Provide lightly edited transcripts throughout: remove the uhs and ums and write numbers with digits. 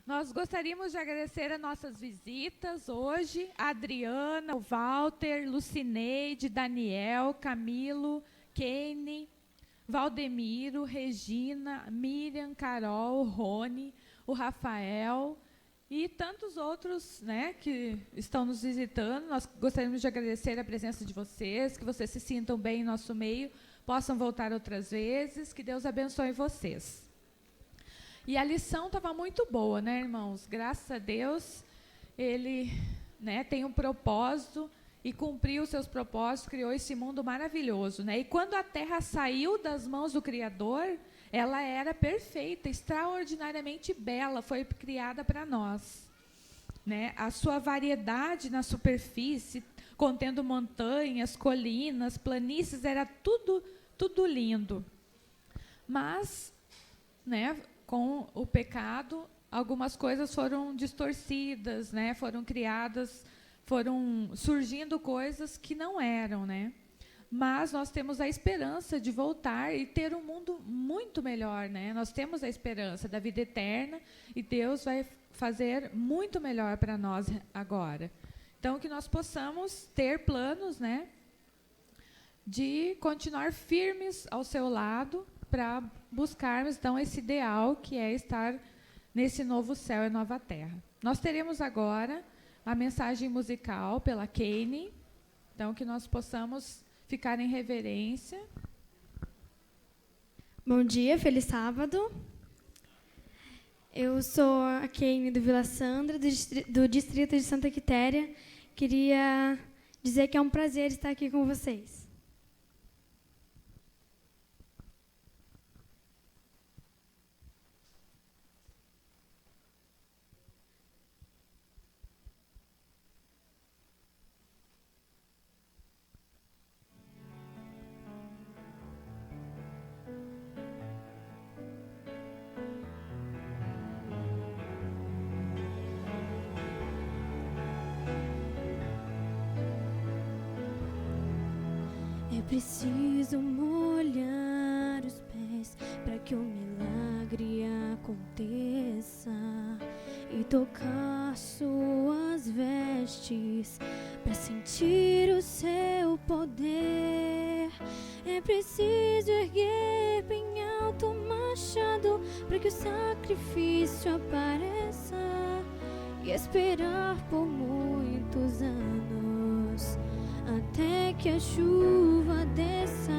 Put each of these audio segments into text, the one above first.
Nós gostaríamos de agradecer as nossas visitas hoje, a Adriana, o Walter, Lucineide, Daniel, Camilo, Kene, Valdemiro, Regina, Miriam, Carol, Rony, o Rafael e tantos outros, né, que estão nos visitando. Nós gostaríamos de agradecer a presença de vocês, que vocês se sintam bem em nosso meio, possam voltar outras vezes, que Deus abençoe vocês. E a lição estava muito boa, né, irmãos? Graças a Deus, ele, né, tem um propósito e cumpriu os seus propósitos, criou esse mundo maravilhoso, né? E quando a terra saiu das mãos do Criador, ela era perfeita, extraordinariamente bela, foi criada para nós, né? A sua variedade na superfície, contendo montanhas, colinas, planícies, era tudo lindo. Mas, né, com o pecado, algumas coisas foram distorcidas, né? Foram criadas, foram surgindo coisas que não eram, né? Mas nós temos a esperança de voltar e ter um mundo muito melhor, né? Nós temos a esperança da vida eterna e Deus vai fazer muito melhor para nós agora. Então, que nós possamos ter planos, né, de continuar firmes ao seu lado, para buscarmos, então, esse ideal que é estar nesse novo céu e nova terra. Nós teremos agora a mensagem musical pela Kane, então, que nós possamos ficar em reverência. Bom dia, feliz sábado. Eu sou a Kane do Vila Sandra, do distrito de Santa Quitéria. Queria dizer que é um prazer estar aqui com vocês. Preciso molhar os pés para que o milagre aconteça e tocar suas vestes para sentir o seu poder. É preciso erguer bem alto o machado para que o sacrifício apareça e esperar por muitos anos até que a chuva desça.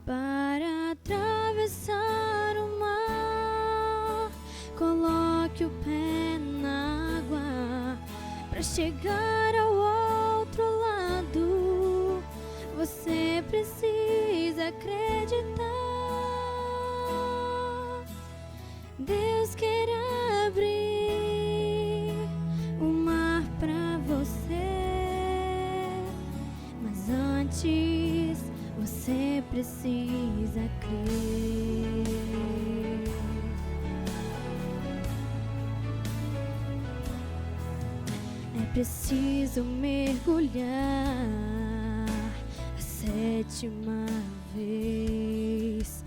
Para atravessar o mar, coloque o pé na água. Para chegar ao outro lado, você precisa acreditar. Deus quer abrir o mar para você, mas antes você precisa crer. É preciso mergulhar a 7ª vez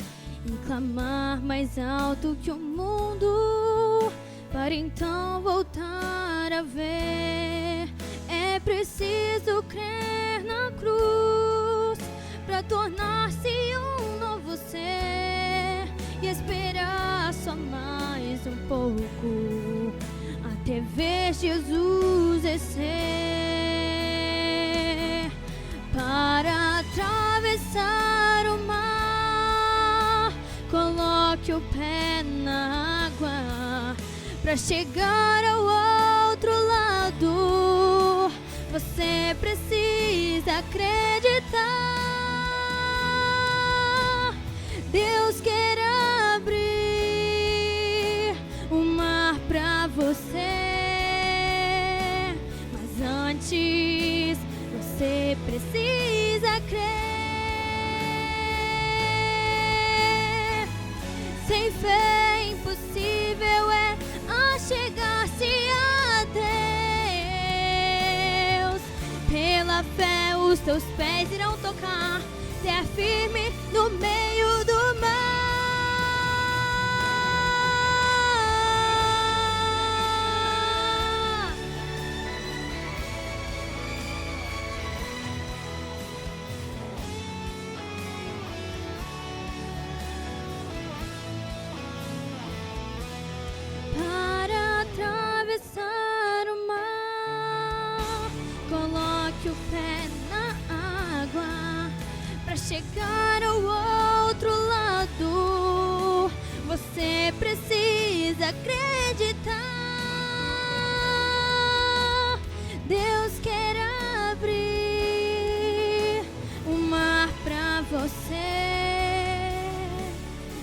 e clamar mais alto que o mundo, para então voltar a ver. É preciso crer na cruz para tornar-se um novo ser e esperar só mais um pouco até ver Jesus descer. Para atravessar o mar, coloque o pé na água. Para chegar ao outro lado, você precisa acreditar. Deus quer abrir o mar para você, mas antes você precisa crer. Sem fé impossível é chegar-se a Deus. Pela fé os teus pés irão tocar terra firme no meio do mar. Você precisa acreditar. Deus quer abrir o mar pra você,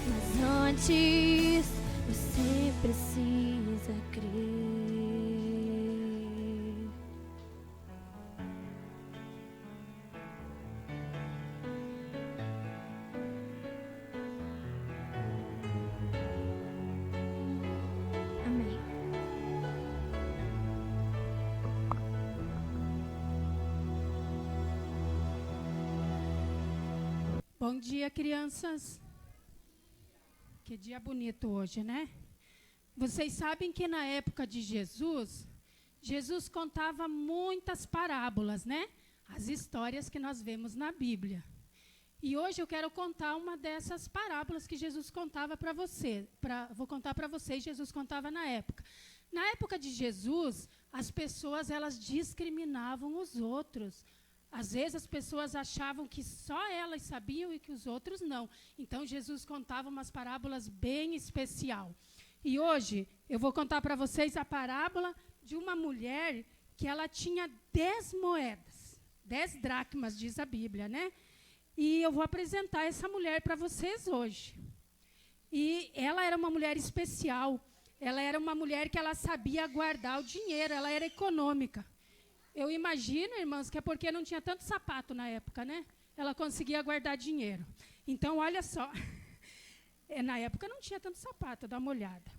mas antes você precisa crer. Amém. Bom dia, crianças. Que dia bonito hoje, né? Vocês sabem que na época de Jesus, Jesus contava muitas parábolas, né? As histórias que nós vemos na Bíblia. E hoje eu quero contar uma dessas parábolas que Jesus contava para você. Vou contar para vocês, Jesus contava na época. Na época de Jesus, as pessoas elas discriminavam os outros. Às vezes as pessoas achavam que só elas sabiam e que os outros não. Então Jesus contava umas parábolas bem especial. E hoje eu vou contar para vocês a parábola de uma mulher que ela tinha 10 moedas, 10 dracmas, diz a Bíblia, né? E eu vou apresentar essa mulher para vocês hoje. E ela era uma mulher especial. Ela era uma mulher que ela sabia guardar o dinheiro, ela era econômica. Eu imagino, irmãos, que é porque não tinha tanto sapato na época, né? Ela conseguia guardar dinheiro. Então, olha só. Na época não tinha tanto sapato, dá uma olhada.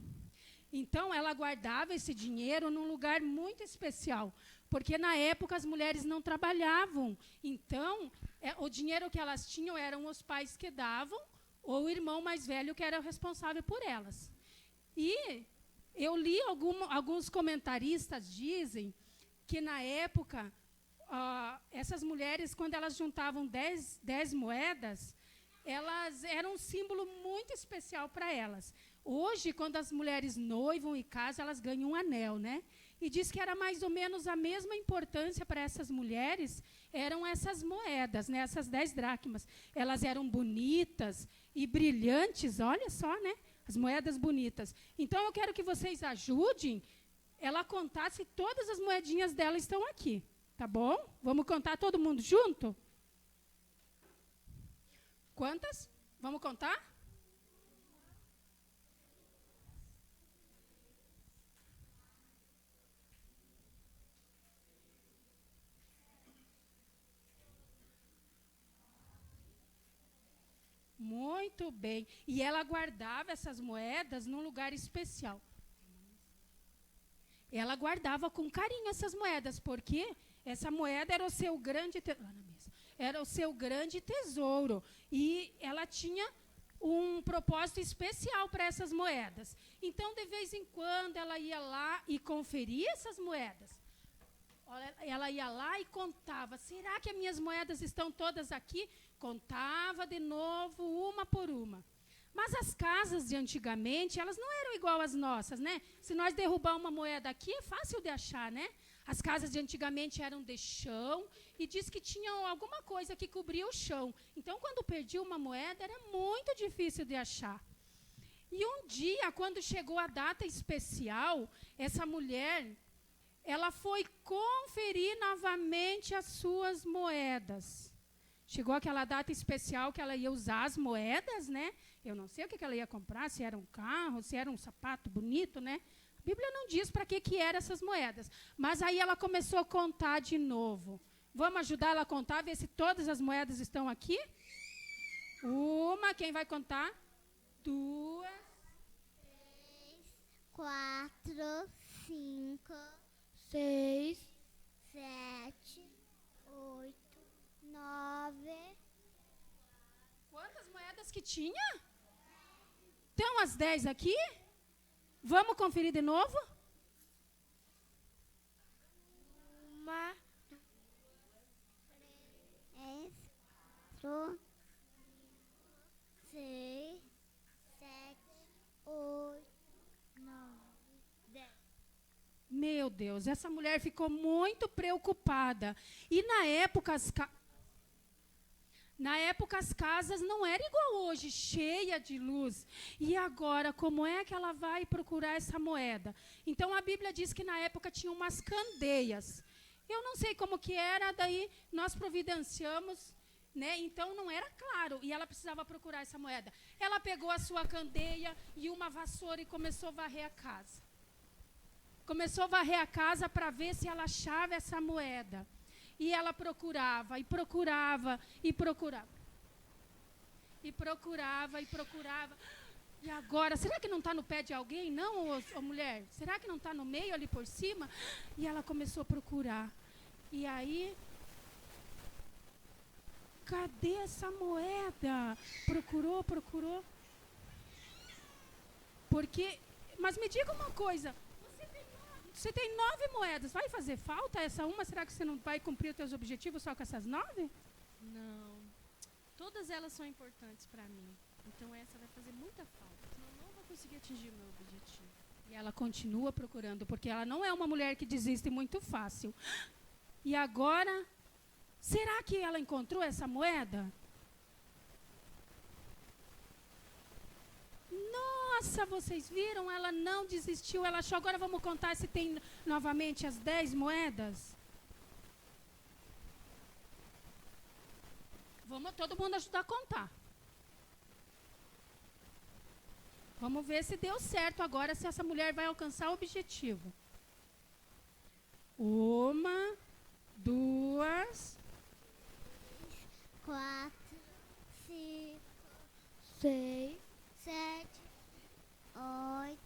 Então, ela guardava esse dinheiro num lugar muito especial, porque na época as mulheres não trabalhavam. Então, o dinheiro que elas tinham eram os pais que davam, ou o irmão mais velho que era o responsável por elas. E eu li alguns comentaristas dizem que na época, essas mulheres, quando elas juntavam 10 moedas, elas eram um símbolo muito especial para elas. Hoje, quando as mulheres noivam e casam, elas ganham um anel, né? E diz que era mais ou menos a mesma importância para essas mulheres, eram essas moedas, né? Essas 10 dracmas. Elas eram bonitas e brilhantes, olha só, né? As moedas bonitas. Então, eu quero que vocês ajudem ela a contar se todas as moedinhas dela estão aqui, tá bom? Vamos contar todo mundo junto? Quantas? Vamos contar? Muito bem. E ela guardava essas moedas num lugar especial. Ela guardava com carinho essas moedas, porque essa moeda era o seu grande era o seu grande tesouro. E ela tinha um propósito especial para essas moedas. Então, de vez em quando, ela ia lá e conferia essas moedas. Ela ia lá e contava, será que as minhas moedas estão todas aqui? Contava de novo, uma por uma. Mas as casas de antigamente, elas não eram igual às nossas, né? Se nós derrubar uma moeda aqui, é fácil de achar, né? As casas de antigamente eram de chão e diz que tinham alguma coisa que cobria o chão. Então, quando perdia uma moeda, era muito difícil de achar. E um dia, quando chegou a data especial, essa mulher, ela foi conferir novamente as suas moedas. Chegou aquela data especial que ela ia usar as moedas, né? Eu não sei o que ela ia comprar, se era um carro, se era um sapato bonito, né? A Bíblia não diz para que eram essas moedas. Mas aí ela começou a contar de novo. Vamos ajudar ela a contar, ver se todas as moedas estão aqui? Uma, quem vai contar? 2, 3, 4, 5, 6, 7, 8, 9. Quantas moedas que tinha? Estão as 10 aqui? Vamos conferir de novo? 1, 3, 4, 6, 7, 8, 9, 10. Meu Deus, essa mulher ficou muito preocupada. E na época, Na época, as casas não eram igual hoje, cheia de luz. E agora, como é que ela vai procurar essa moeda? Então, a Bíblia diz que na época tinha umas candeias. Eu não sei como que era, daí nós providenciamos, né? Então, não era claro. E ela precisava procurar essa moeda. Ela pegou a sua candeia e uma vassoura e começou a varrer a casa. Começou a varrer a casa para ver se ela achava essa moeda. E ela procurava, e procurava, e procurava. E procurava, e procurava. E agora, será que não está no pé de alguém? Não, ô mulher? Será que não está no meio, ali por cima? E ela começou a procurar. E aí, cadê essa moeda? Procurou, procurou. Porque, mas me diga uma coisa. Você tem 9 moedas. Vai fazer falta essa uma? Será que você não vai cumprir os seus objetivos só com essas 9? Não. Todas elas são importantes para mim. Então essa vai fazer muita falta. Senão eu não vou conseguir atingir o meu objetivo. E ela continua procurando, porque ela não é uma mulher que desiste muito fácil. E agora, será que ela encontrou essa moeda? Nossa, vocês viram? Ela não desistiu, ela achou. Agora vamos contar se tem novamente as 10 moedas. Vamos todo mundo ajudar a contar. Vamos ver se deu certo agora, se essa mulher vai alcançar o objetivo. 1, 2, 4, 5, 6, 7, 8.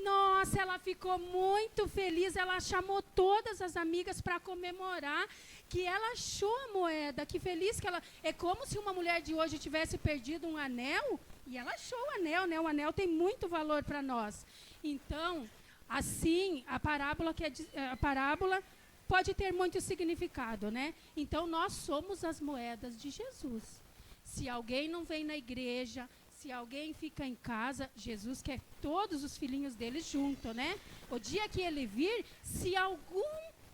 Nossa, ela ficou muito feliz. Ela chamou todas as amigas para comemorar que ela achou a moeda. Que feliz que ela... É como se uma mulher de hoje tivesse perdido um anel e ela achou o anel, né? O anel tem muito valor para nós. Então, assim, a parábola pode ter muito significado, né? Então, nós somos as moedas de Jesus. Se alguém não vem na igreja, se alguém fica em casa, Jesus quer todos os filhinhos dele junto, né? O dia que ele vir, se algum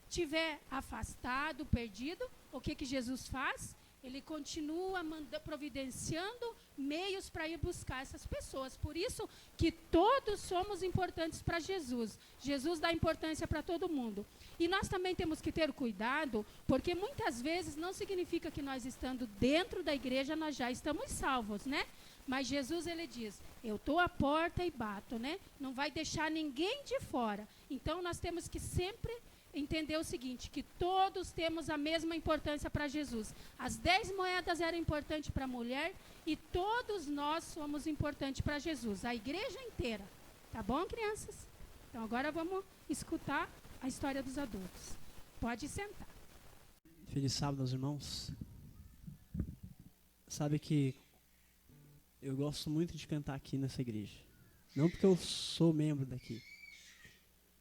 tiver afastado, perdido, o que Jesus faz? Ele continua providenciando meios para ir buscar essas pessoas. Por isso que todos somos importantes para Jesus. Jesus dá importância para todo mundo. E nós também temos que ter cuidado, porque muitas vezes não significa que nós estando dentro da igreja nós já estamos salvos, né? Mas Jesus, ele diz, eu estou à porta e bato, né? Não vai deixar ninguém de fora. Então nós temos que sempre entender o seguinte, que todos temos a mesma importância para Jesus. As 10 moedas eram importantes para a mulher e todos nós somos importantes para Jesus, a igreja inteira. Tá bom, crianças? Então agora vamos escutar a história dos adultos. Pode sentar. Feliz sábado aos irmãos. Sabe que eu gosto muito de cantar aqui nessa igreja. Não porque eu sou membro daqui,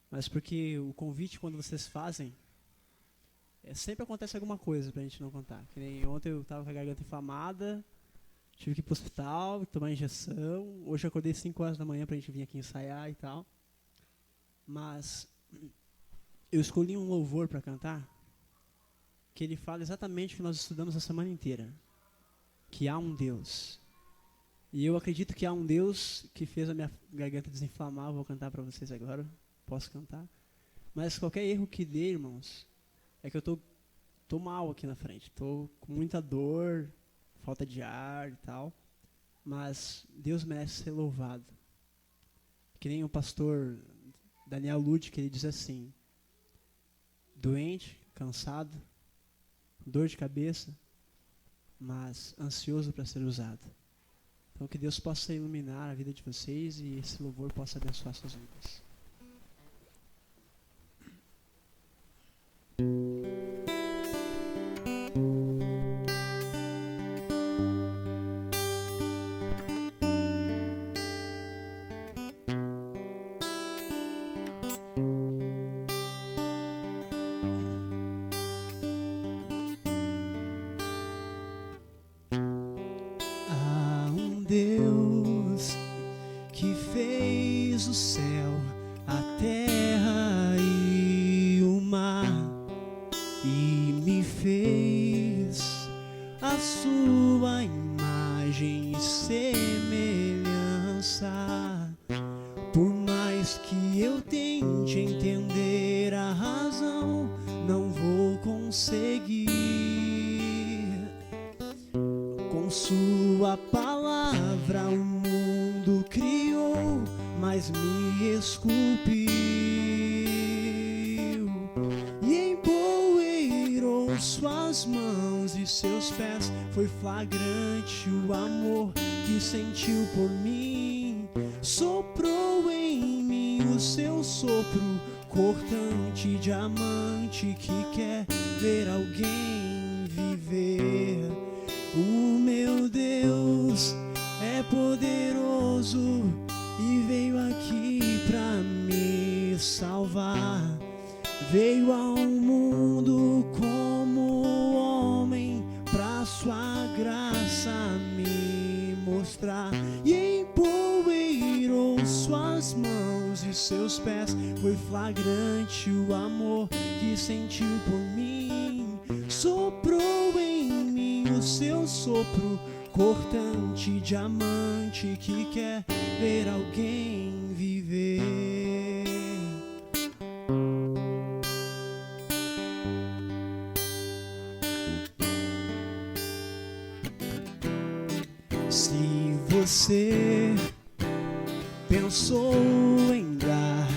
mas porque o convite, quando vocês fazem, sempre acontece alguma coisa pra gente não cantar. Que nem ontem eu estava com a garganta inflamada, tive que ir pro hospital, tomar injeção. Hoje eu acordei 5 horas da manhã pra gente vir aqui ensaiar e tal. Mas eu escolhi um louvor para cantar, que ele fala exatamente o que nós estudamos a semana inteira. Que há um Deus. E eu acredito que há um Deus que fez a minha garganta desinflamar. Eu vou cantar para vocês agora. Posso cantar? Mas qualquer erro que dê, irmãos, é que eu tô mal aqui na frente. Tô com muita dor, falta de ar e tal. Mas Deus merece ser louvado. Que nem o pastor Daniel Lud, que ele diz assim: doente, cansado, dor de cabeça, mas ansioso para ser usado. Então que Deus possa iluminar a vida de vocês e esse louvor possa abençoar suas vidas. Há um Deus que fez o céu, a terra e o mar, e me fez alcançar. Por mais que eu tente entender a razão, não vou conseguir. Com sua palavra o mundo criou, mas me esculpiu e empoeirou suas mãos e seus pés. Foi flagrante o amor que sentiu por mim. Soprou em mim o seu sopro, cortante diamante que quer ver alguém viver. O meu Deus é poderoso e veio aqui pra me salvar. Veio ao mundo como homem pra sua graça me mostrar. E empoeirou suas mãos e seus pés. Foi flagrante o amor que sentiu por mim. Soprou em mim o seu sopro, cortante diamante que quer ver alguém viver. Se você pensou em dar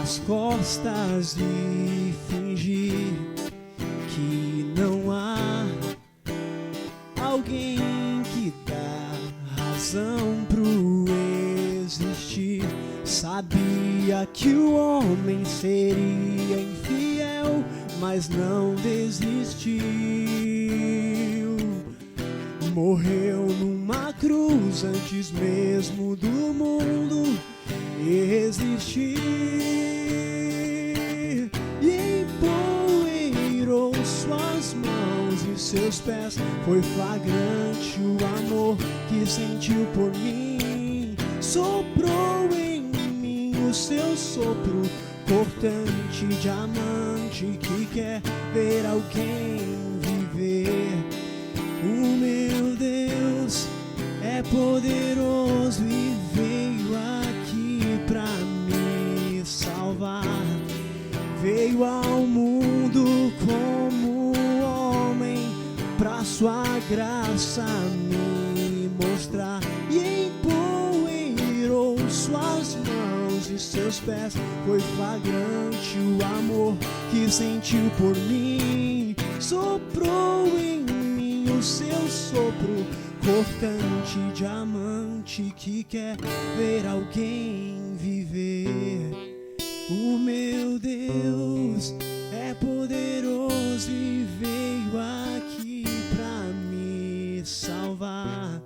as costas e fingir que não há alguém que dá razão pro existir, sabia que o homem seria infiel, mas não desistiu. Morreu numa cruz antes mesmo do mundo existir. E empoeirou suas mãos e seus pés. Foi flagrante o amor que sentiu por mim. Soprou em mim o seu sopro, cortante diamante que quer ver alguém viver. O meu Deus é poderoso e veio aqui pra me salvar. Veio ao mundo como homem pra sua graça me mostrar. E empoeirou suas mãos e seus pés. Foi flagrante o amor que sentiu por mim. Soprou em o seu sopro, cortante diamante que quer ver alguém viver. O meu Deus é poderoso e veio aqui pra me salvar.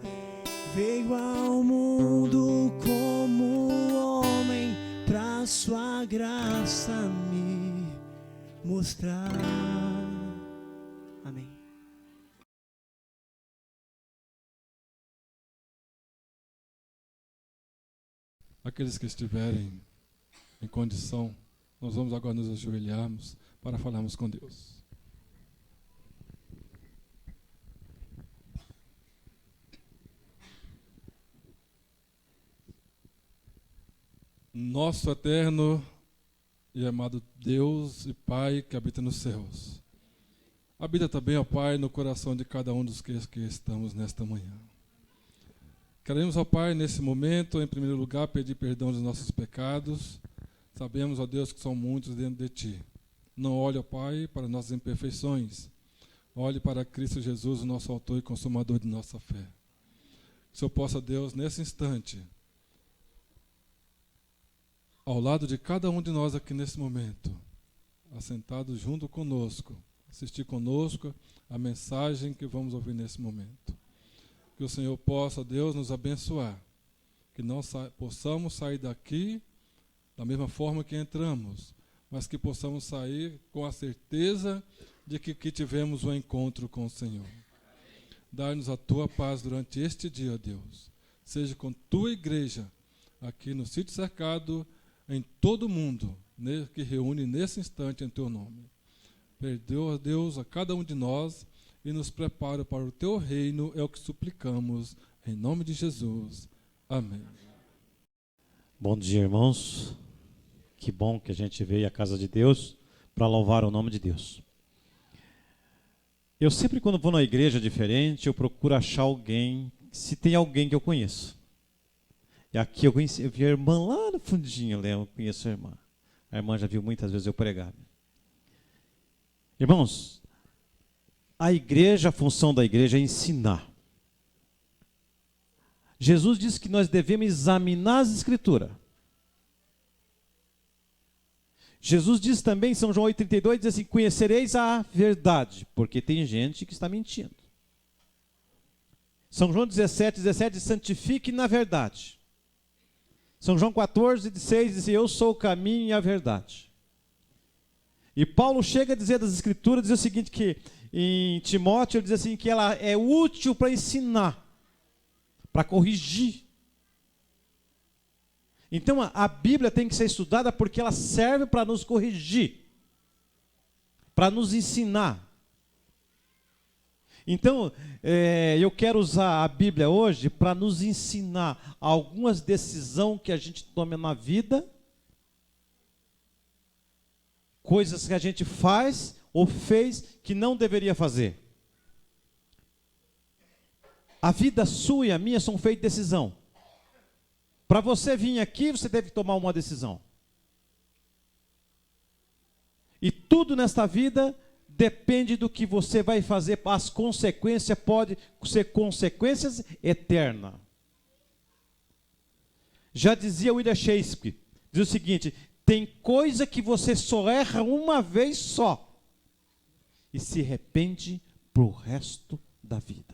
Veio ao mundo como homem pra sua graça me mostrar. Amém. Aqueles que estiverem em condição, nós vamos agora nos ajoelharmos para falarmos com Deus. Nosso eterno e amado Deus e Pai que habita nos céus, habita também, ó Pai, no coração de cada um dos que estamos nesta manhã. Queremos, ó Pai, nesse momento, em primeiro lugar, pedir perdão dos nossos pecados. Sabemos, ó Deus, que são muitos dentro de Ti. Não olhe, ó Pai, para nossas imperfeições. Olhe para Cristo Jesus, o nosso autor e consumador de nossa fé. Que o Senhor possa, Deus, nesse instante, ao lado de cada um de nós aqui nesse momento, assentado junto conosco, assistir conosco a mensagem que vamos ouvir nesse momento. Que o Senhor possa, Deus, nos abençoar. Que não possamos sair daqui da mesma forma que entramos, mas que possamos sair com a certeza de que tivemos um encontro com o Senhor. Dá-nos a Tua paz durante este dia, Deus. Seja com Tua igreja, aqui no Sítio Cercado, em todo o mundo, que reúne nesse instante em Teu nome. Perdoa, Deus, a cada um de nós, e nos prepara para o Teu reino, é o que suplicamos, em nome de Jesus. Amém. Bom dia, irmãos. Que bom que a gente veio à casa de Deus para louvar o nome de Deus. Eu sempre, quando vou numa igreja diferente, eu procuro achar alguém, se tem alguém que eu conheço. E aqui eu vi a irmã lá no fundinho, eu conheço a irmã. A irmã já viu muitas vezes eu pregar. Irmãos, a função da igreja é ensinar. Jesus disse que nós devemos examinar as Escrituras. Jesus diz também, em São João 8,32, diz assim, conhecereis a verdade, porque tem gente que está mentindo. São João 17 diz, santifique na verdade. São João 14,6 diz, eu sou o caminho e a verdade. E Paulo chega a dizer das Escrituras, diz o seguinte, que em Timóteo, ele diz assim, que ela é útil para ensinar, para corrigir. Então a Bíblia tem que ser estudada porque ela serve para nos corrigir, para nos ensinar. Então eu quero usar a Bíblia hoje para nos ensinar algumas decisões que a gente toma na vida, coisas que a gente faz ou fez que não deveria fazer. A vida sua e a minha são feitas de decisão. Para você vir aqui, você deve tomar uma decisão. E tudo nesta vida depende do que você vai fazer. As consequências podem ser consequências eternas. Já dizia William Shakespeare, diz o seguinte, tem coisa que você só erra uma vez só e se arrepende para o resto da vida.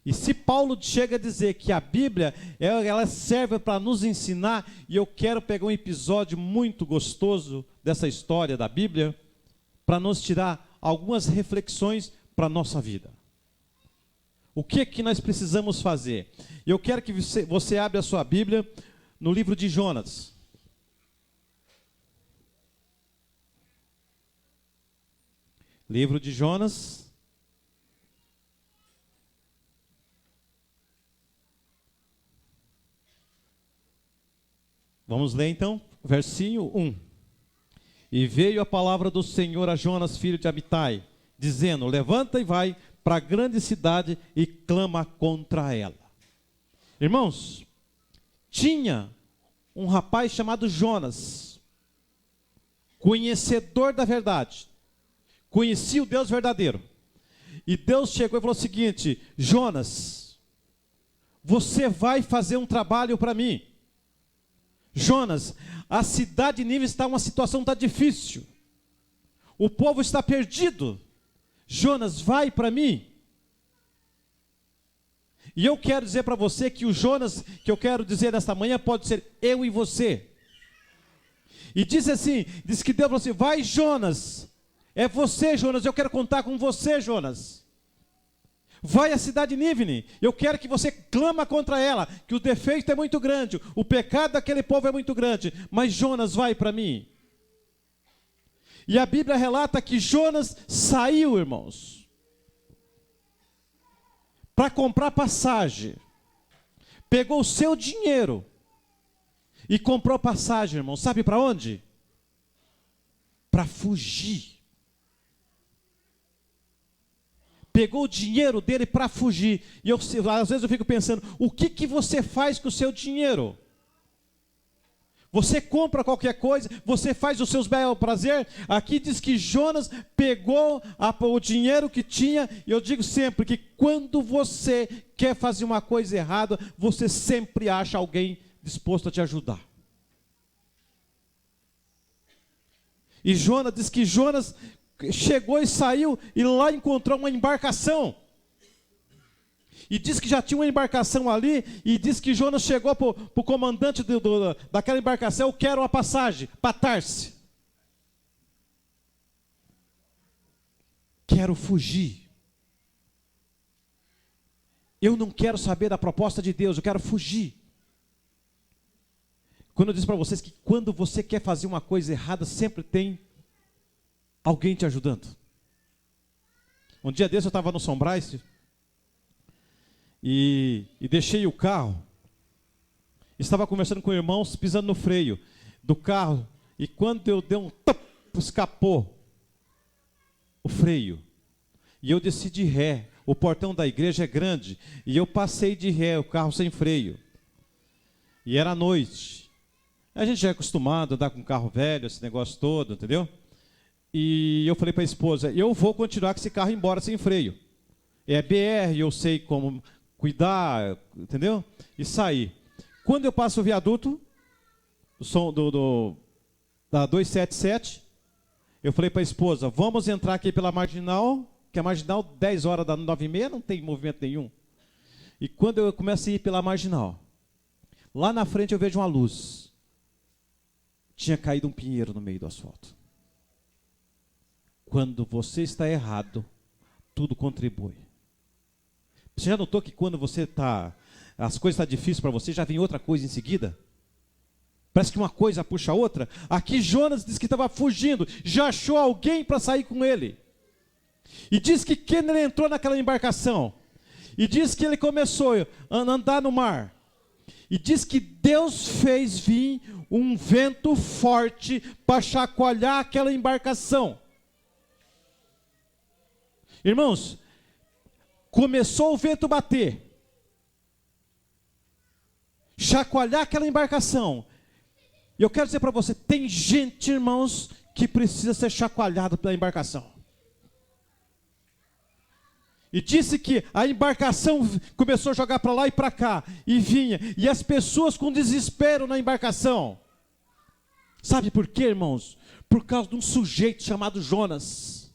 E se Paulo chega a dizer que a Bíblia ela serve para nos ensinar, e eu quero pegar um episódio muito gostoso dessa história da Bíblia, para nos tirar algumas reflexões para a nossa vida. O que é que nós precisamos fazer? Eu quero que você abra a sua Bíblia no livro de Jonas. Livro de Jonas. Vamos ler então, versinho 1. E veio a palavra do Senhor a Jonas, filho de Amitai, dizendo, levanta e vai para a grande cidade e clama contra ela. Irmãos, tinha um rapaz chamado Jonas, conhecedor da verdade, conhecia o Deus verdadeiro. E Deus chegou e falou o seguinte, Jonas, você vai fazer um trabalho para mim. Jonas, a cidade de Nínive está uma situação difícil. O povo está perdido. Jonas, vai para mim. E eu quero dizer para você que o Jonas que eu quero dizer nesta manhã pode ser eu e você. E diz assim, diz que Deus falou assim, vai Jonas, é você Jonas, eu quero contar com você Jonas. Vai à cidade de Nínive, eu quero que você clama contra ela, que o defeito é muito grande, o pecado daquele povo é muito grande, mas Jonas vai para mim. E a Bíblia relata que Jonas saiu, irmãos, para comprar passagem, pegou o seu dinheiro e comprou passagem, irmãos, sabe para onde? Para fugir. Pegou o dinheiro dele para fugir. E às vezes eu fico pensando, o que você faz com o seu dinheiro? Você compra qualquer coisa, você faz os seus bel prazer. Aqui diz que Jonas pegou o dinheiro que tinha. E eu digo sempre que quando você quer fazer uma coisa errada, você sempre acha alguém disposto a te ajudar. E Jonas diz que Jonas chegou e saiu e lá encontrou uma embarcação. E diz que já tinha uma embarcação ali, e diz que Jonas chegou para o comandante daquela embarcação, eu quero uma passagem para Tarse. Quero fugir. Eu não quero saber da proposta de Deus, eu quero fugir. Quando eu disse para vocês que quando você quer fazer uma coisa errada, sempre tem alguém te ajudando. Um dia desse eu estava no São Brás e deixei o carro estava conversando com irmãos, pisando no freio do carro, e quando eu dei um top, escapou o freio. E eu desci de ré. O portão da igreja é grande, e eu passei de ré, o carro sem freio. E era noite. A gente já é acostumado a andar com carro velho, esse negócio todo, entendeu? E eu falei para a esposa, eu vou continuar com esse carro embora sem freio. É BR, eu sei como cuidar, entendeu? E saí. Quando eu passo o viaduto, o som da 277, eu falei para a esposa, vamos entrar aqui pela Marginal, que a Marginal, 10 horas da 9h30, não tem movimento nenhum. E quando eu começo a ir pela Marginal, lá na frente eu vejo uma luz. Tinha caído um pinheiro no meio do asfalto. Quando você está errado, tudo contribui. Você já notou que quando você está, as coisas estão difíceis para você, já vem outra coisa em seguida? Parece que uma coisa puxa a outra. Aqui Jonas disse que estava fugindo, já achou alguém para sair com ele. E diz que quando ele entrou naquela embarcação, e diz que ele começou a andar no mar, e diz que Deus fez vir um vento forte para chacoalhar aquela embarcação. Irmãos, começou o vento bater, chacoalhar aquela embarcação. E eu quero dizer para você, tem gente, irmãos, que precisa ser chacoalhado pela embarcação. E disse que a embarcação começou a jogar para lá e para cá, e vinha, e as pessoas com desespero na embarcação. Sabe por quê, irmãos? Por causa de um sujeito chamado Jonas.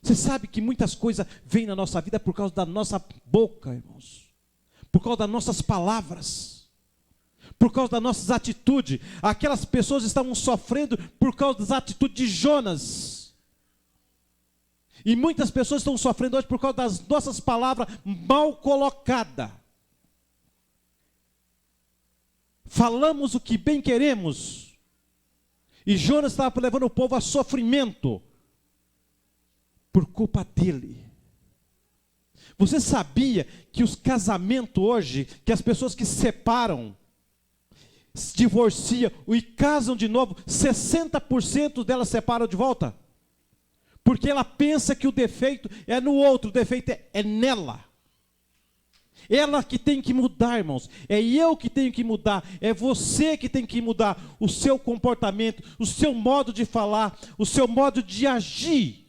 Você sabe que muitas coisas vêm na nossa vida por causa da nossa boca, irmãos. Por causa das nossas palavras. Por causa das nossas atitudes. Aquelas pessoas estavam sofrendo por causa das atitudes de Jonas. E muitas pessoas estão sofrendo hoje por causa das nossas palavras mal colocadas. Falamos o que bem queremos. E Jonas estava levando o povo a sofrimento por culpa dele. Você sabia que os casamentos hoje, que as pessoas que se separam, se divorciam e casam de novo, 60% delas separam de volta? Porque ela pensa que o defeito é no outro, o defeito é nela. Ela que tem que mudar, irmãos. É eu que tenho que mudar. É você que tem que mudar o seu comportamento, o seu modo de falar, o seu modo de agir.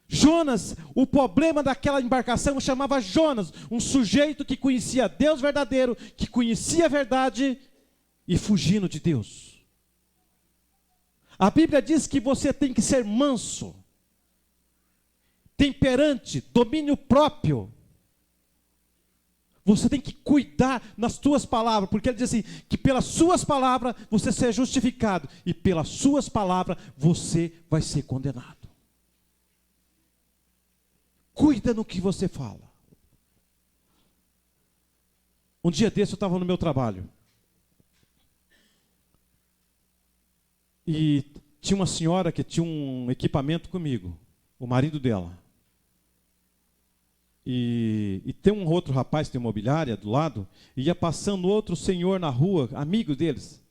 Jonas, o problema daquela embarcação chamava Jonas, um sujeito que conhecia Deus verdadeiro, que conhecia a verdade e fugindo de Deus. A Bíblia diz que você tem que ser manso, temperante, domínio próprio. Você tem que cuidar nas suas palavras, porque ele diz assim, que pelas suas palavras você será justificado, e pelas suas palavras você vai ser condenado. Cuida no que você fala. Um dia desse eu estava no meu trabalho. E tinha uma senhora que tinha um equipamento comigo, o marido dela. E tem um outro rapaz que tem imobiliária do lado, e ia passando outro senhor na rua, amigo deles.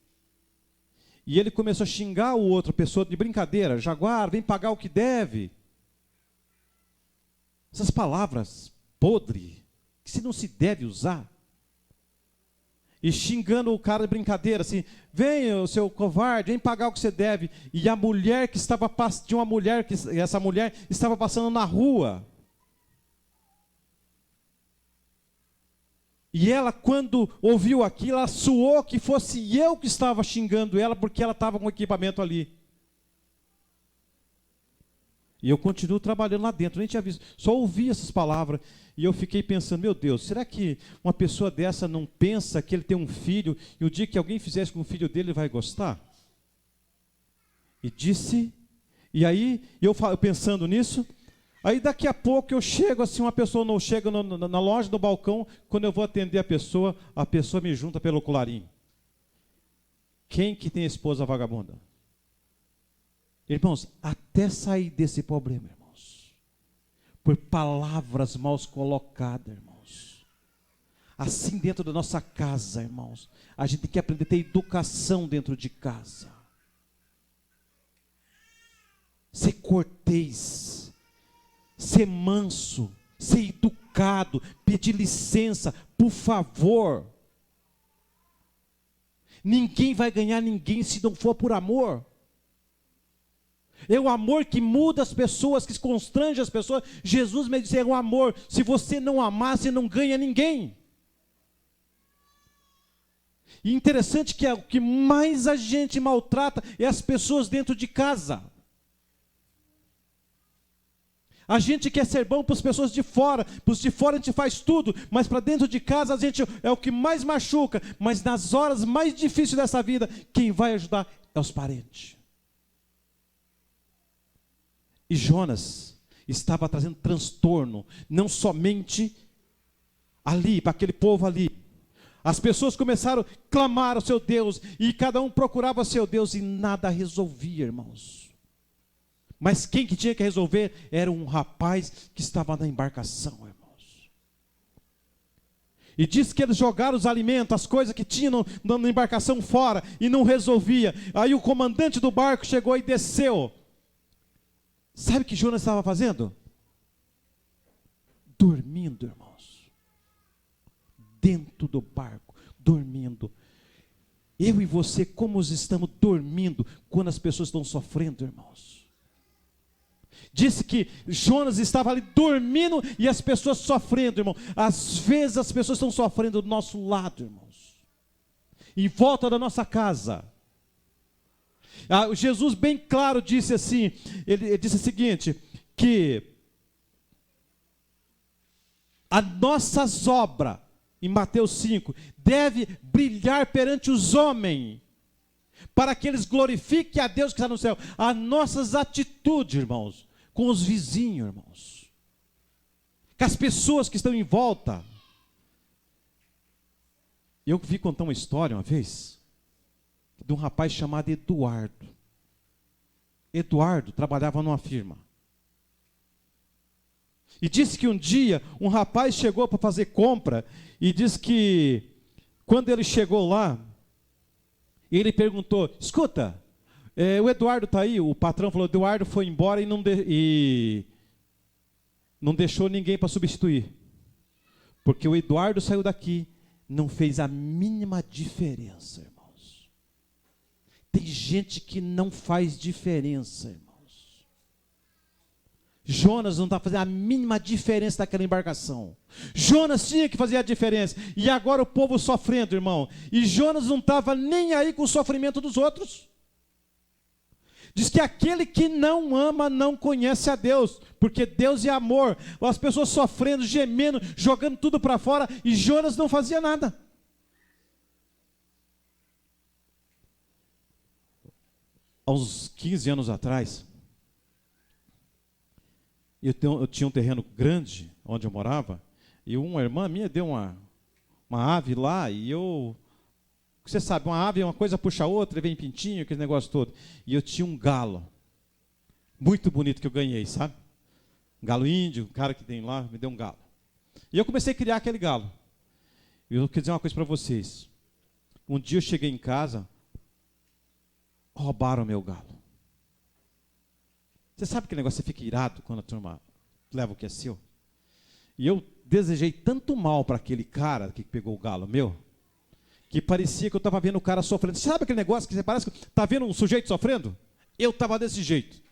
E ele começou a xingar o outro, pessoa de brincadeira, Jaguar, vem pagar o que deve. Essas palavras podres, que se não se deve usar. E xingando o cara de brincadeira, assim, vem, o seu covarde, vem pagar o que você deve. E a mulher que estava passando, tinha uma mulher, essa mulher estava passando na rua. E ela, quando ouviu aquilo, ela suou que fosse eu que estava xingando ela, porque ela estava com o equipamento ali. E eu continuo trabalhando lá dentro, nem tinha visto, só ouvi essas palavras. E eu fiquei pensando, meu Deus, será que uma pessoa dessa não pensa que ele tem um filho, e o dia que alguém fizesse com o filho dele, ele vai gostar? E disse, e aí, eu pensando nisso, aí daqui a pouco eu chego assim, uma pessoa não chega na loja, no balcão, quando eu vou atender a pessoa me junta pelo colarinho. Quem que tem esposa vagabunda? Irmãos, até sair desse problema, irmãos, por palavras mal colocadas, irmãos, Assim dentro da nossa casa, irmãos, a gente tem que aprender a ter educação dentro de casa. Ser cortês, ser manso, ser educado, pedir licença, por favor. Ninguém vai ganhar ninguém se não for por amor. É o amor que muda as pessoas, que constrange as pessoas. Jesus me disse, é o amor. Se você não amar, você não ganha ninguém. E interessante que o que mais a gente maltrata é as pessoas dentro de casa. A gente quer ser bom para as pessoas de fora. Para os de fora a gente faz tudo, mas para dentro de casa a gente é o que mais machuca. Mas nas horas mais difíceis dessa vida, quem vai ajudar é os parentes. E Jonas estava trazendo transtorno, não somente ali, para aquele povo ali. As pessoas começaram a clamar ao seu Deus, e cada um procurava o seu Deus, e nada resolvia, irmãos. Mas quem que tinha que resolver era um rapaz que estava na embarcação, irmãos. E diz que eles jogaram os alimentos, as coisas que tinham na embarcação fora, e não resolvia. Aí o comandante do barco chegou e desceu. Sabe o que Jonas estava fazendo? Dormindo, irmãos. Dentro do barco, dormindo. Eu e você, como estamos dormindo quando as pessoas estão sofrendo, irmãos? Disse que Jonas estava ali dormindo e as pessoas sofrendo, irmão. Às vezes as pessoas estão sofrendo do nosso lado, irmãos. Em volta da nossa casa. Jesus bem claro disse assim, ele disse o seguinte, que as nossas obras, em Mateus 5, deve brilhar perante os homens, para que eles glorifiquem a Deus que está no céu. As nossas atitudes, irmãos, com os vizinhos, irmãos, com as pessoas que estão em volta. Eu vi contar uma história uma vez, de um rapaz chamado Eduardo. Eduardo trabalhava numa firma. E disse que um dia um rapaz chegou para fazer compra e disse que quando ele chegou lá, ele perguntou, escuta, o Eduardo está aí? O patrão falou, Eduardo foi embora e não deixou ninguém para substituir. Porque o Eduardo saiu daqui, não fez a mínima diferença, irmãos. Tem gente que não faz diferença, irmãos. Jonas não está fazendo a mínima diferença daquela embarcação. Jonas tinha que fazer a diferença. E agora o povo sofrendo, irmão. E Jonas não estava nem aí com o sofrimento dos outros. Diz que aquele que não ama não conhece a Deus, porque Deus é amor. As pessoas sofrendo, gemendo, jogando tudo para fora, e Jonas não fazia nada. Há uns 15 anos atrás, eu tinha um terreno grande, onde eu morava, e uma irmã minha deu uma ave lá, e você sabe, uma ave, uma coisa puxa a outra, vem pintinho, aquele negócio todo. E eu tinha um galo, muito bonito que eu ganhei, sabe? Um galo índio, um cara que tem lá, me deu um galo. E eu comecei a criar aquele galo. E eu quero dizer uma coisa para vocês. Um dia eu cheguei em casa, roubaram o meu galo. Você sabe que negócio, você fica irado quando a turma leva o que é seu? E eu desejei tanto mal para aquele cara que pegou o galo meu, que parecia que eu estava vendo o cara sofrendo. Sabe aquele negócio que você parece que está vendo um sujeito sofrendo? Eu estava desse jeito.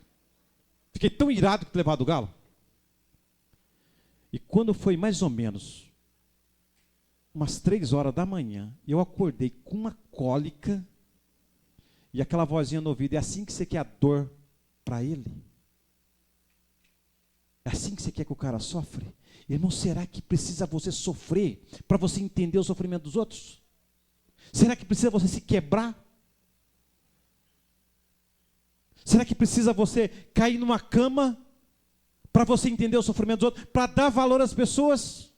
Fiquei tão irado que levado o galo. E quando foi mais ou menos umas 3 horas da manhã, eu acordei com uma cólica e aquela vozinha no ouvido, é assim que você quer a dor para ele? É assim que você quer que o cara sofre? Irmão, será que precisa você sofrer para você entender o sofrimento dos outros? Será que precisa você se quebrar? Será que precisa você cair numa cama para você entender o sofrimento dos outros? Para dar valor às pessoas?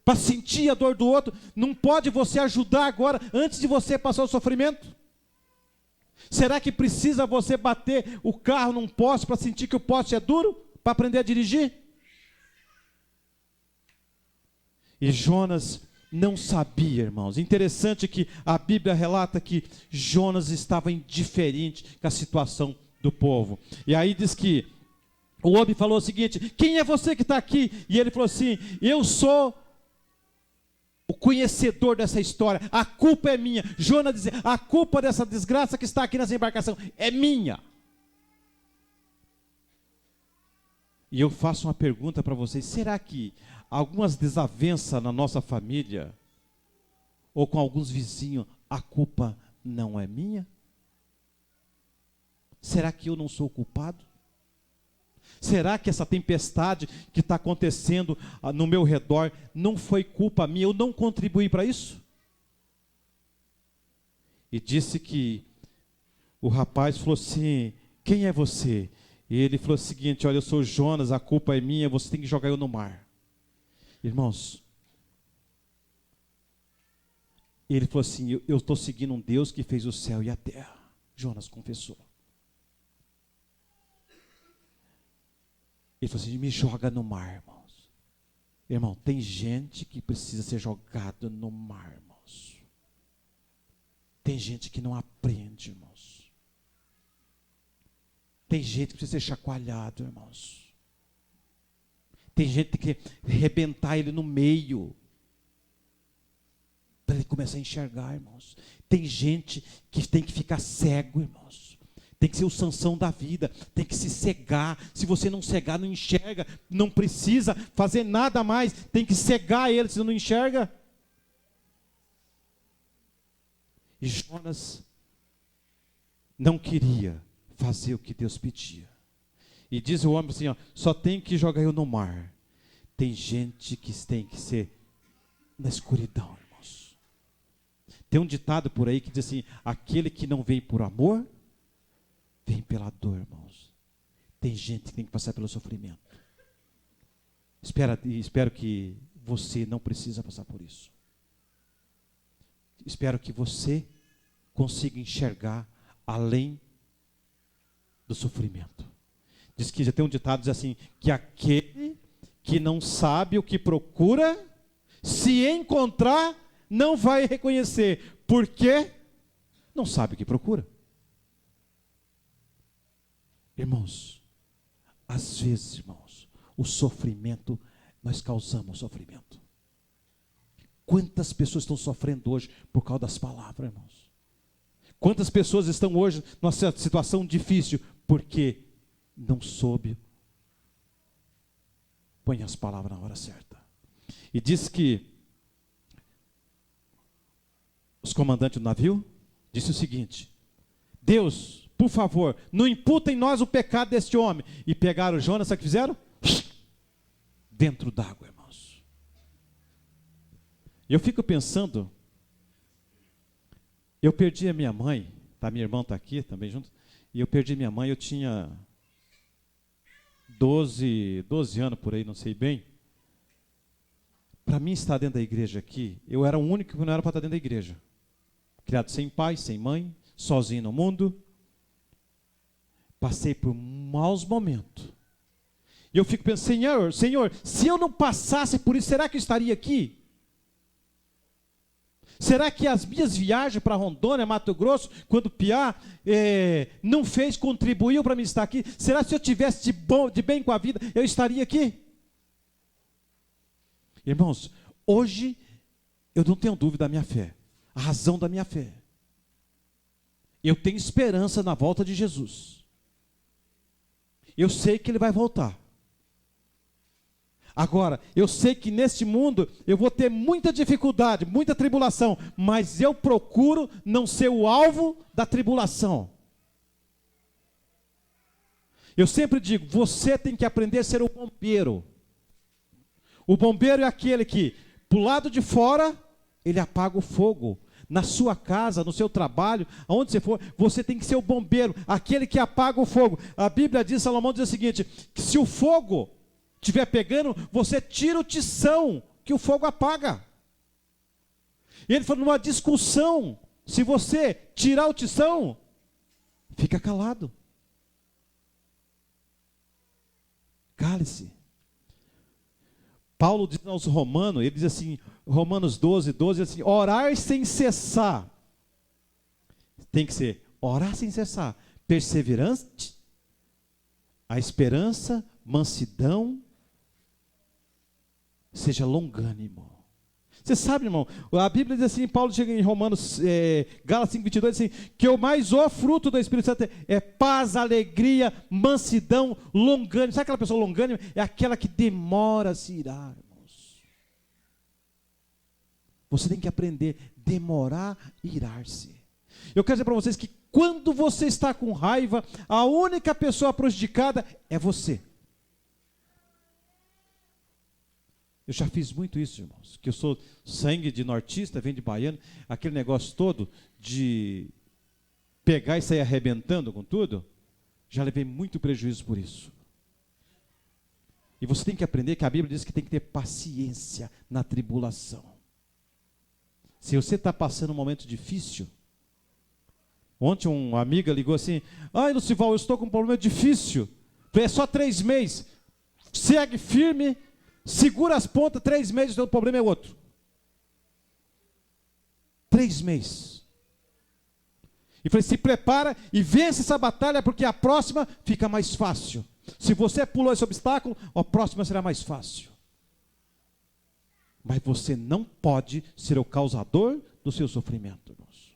Para sentir a dor do outro? Não pode você ajudar agora, antes de você passar o sofrimento? Será que precisa você bater o carro num poste para sentir que o poste é duro? Para aprender a dirigir? E Jonas não sabia, irmãos. Interessante que a Bíblia relata que Jonas estava indiferente com a situação do povo. E aí diz que o homem falou o seguinte: quem é você que está aqui? E ele falou assim: eu sou o conhecedor dessa história, a culpa é minha. Jonas dizia: a culpa dessa desgraça que está aqui nessa embarcação é minha. E eu faço uma pergunta para vocês: será que algumas desavenças na nossa família, ou com alguns vizinhos, a culpa não é minha? Será que eu não sou culpado? Será que essa tempestade que está acontecendo no meu redor não foi culpa minha? Eu não contribuí para isso? E disse que o rapaz falou assim: quem é você? E ele falou o seguinte: olha, eu sou Jonas, a culpa é minha, você tem que jogar eu no mar. Irmãos, ele falou assim: eu estou seguindo um Deus que fez o céu e a terra. Jonas confessou. Ele falou assim: me joga no mar, irmãos. Irmão, tem gente que precisa ser jogada no mar, irmãos. Tem gente que não aprende, irmãos. Tem gente que precisa ser chacoalhado, irmãos. Tem gente que tem que arrebentar ele no meio, para ele começar a enxergar, irmãos. Tem gente que tem que ficar cego, irmãos. Tem que ser o Sansão da vida, tem que se cegar. Se você não cegar, não enxerga. Não precisa fazer nada mais, tem que cegar ele, se não enxerga. E Jonas não queria fazer o que Deus pedia. E diz o homem assim: ó, só tem que jogar eu no mar. Tem gente que tem que ser na escuridão, irmãos. Tem um ditado por aí que diz assim: aquele que não vem por amor, vem pela dor, irmãos. Tem gente que tem que passar pelo sofrimento. Espero que você não precisa passar por isso. Espero que você consiga enxergar além do sofrimento. Diz que já tem um ditado, diz assim, que aquele que não sabe o que procura, se encontrar, não vai reconhecer. Por quê? Não sabe o que procura. Irmãos, às vezes, irmãos, o sofrimento, nós causamos sofrimento. Quantas pessoas estão sofrendo hoje por causa das palavras, irmãos? Quantas pessoas estão hoje numa situação difícil porque não soube põe as palavras na hora certa. E diz que os comandantes do navio disse o seguinte: Deus, por favor, não imputa em nós o pecado deste homem. E pegaram Jonas, sabe o que fizeram? Dentro d'água, irmãos. E eu fico pensando, eu perdi a minha mãe, tá, minha irmã está aqui também junto, e eu perdi minha mãe, eu tinha 12 anos por aí, não sei bem. Para mim estar dentro da igreja aqui, eu era o único que não era para estar dentro da igreja. Criado sem pai, sem mãe, sozinho no mundo. Passei por maus momentos. E eu fico pensando: Senhor, se eu não passasse por isso, será que eu estaria aqui? Será que as minhas viagens para Rondônia, Mato Grosso, quando Piá não fez, contribuiu para mim estar aqui? Será que se eu tivesse de bem com a vida, eu estaria aqui? Irmãos, hoje eu não tenho dúvida da minha fé, a razão da minha fé. Eu tenho esperança na volta de Jesus. Eu sei que Ele vai voltar. Agora, eu sei que neste mundo eu vou ter muita dificuldade, muita tribulação, mas eu procuro não ser o alvo da tribulação. Eu sempre digo, você tem que aprender a ser o bombeiro. O bombeiro é aquele que, pro lado de fora, ele apaga o fogo. Na sua casa, no seu trabalho, aonde você for, você tem que ser o bombeiro, aquele que apaga o fogo. A Bíblia diz, Salomão diz o seguinte, que se o fogo estiver pegando, você tira o tição, que o fogo apaga. E ele falou, numa discussão, se você tirar o tição, fica calado. Cale-se. Paulo diz aos Romanos, ele diz assim, Romanos 12, 12, assim, orar sem cessar. Tem que ser orar sem cessar, perseverante, a esperança, mansidão, seja longânimo. Você sabe, irmão, a Bíblia diz assim, Paulo chega em Romanos, Gálatas 5, 22, diz assim, que o mais o fruto do Espírito Santo é paz, alegria, mansidão, longânimo. Sabe aquela pessoa longânima? É aquela que demora a se irar, irmãos. Você tem que aprender, demorar e irar-se. Eu quero dizer para vocês que quando você está com raiva, a única pessoa prejudicada é você. Eu já fiz muito isso, irmãos, que eu sou sangue de nortista, vem de baiano, aquele negócio todo de pegar e sair arrebentando com tudo, já levei muito prejuízo por isso. E você tem que aprender que a Bíblia diz que tem que ter paciência na tribulação. Se você está passando um momento difícil, ontem uma amiga ligou assim, ai Lucival, eu estou com um problema difícil, é só 3 meses, segue firme, segura as pontas, 3 meses, o problema é outro. 3 meses. E falei, se prepara e vence essa batalha, porque a próxima fica mais fácil. Se você pulou esse obstáculo, a próxima será mais fácil. Mas você não pode ser o causador do seu sofrimento, irmãos.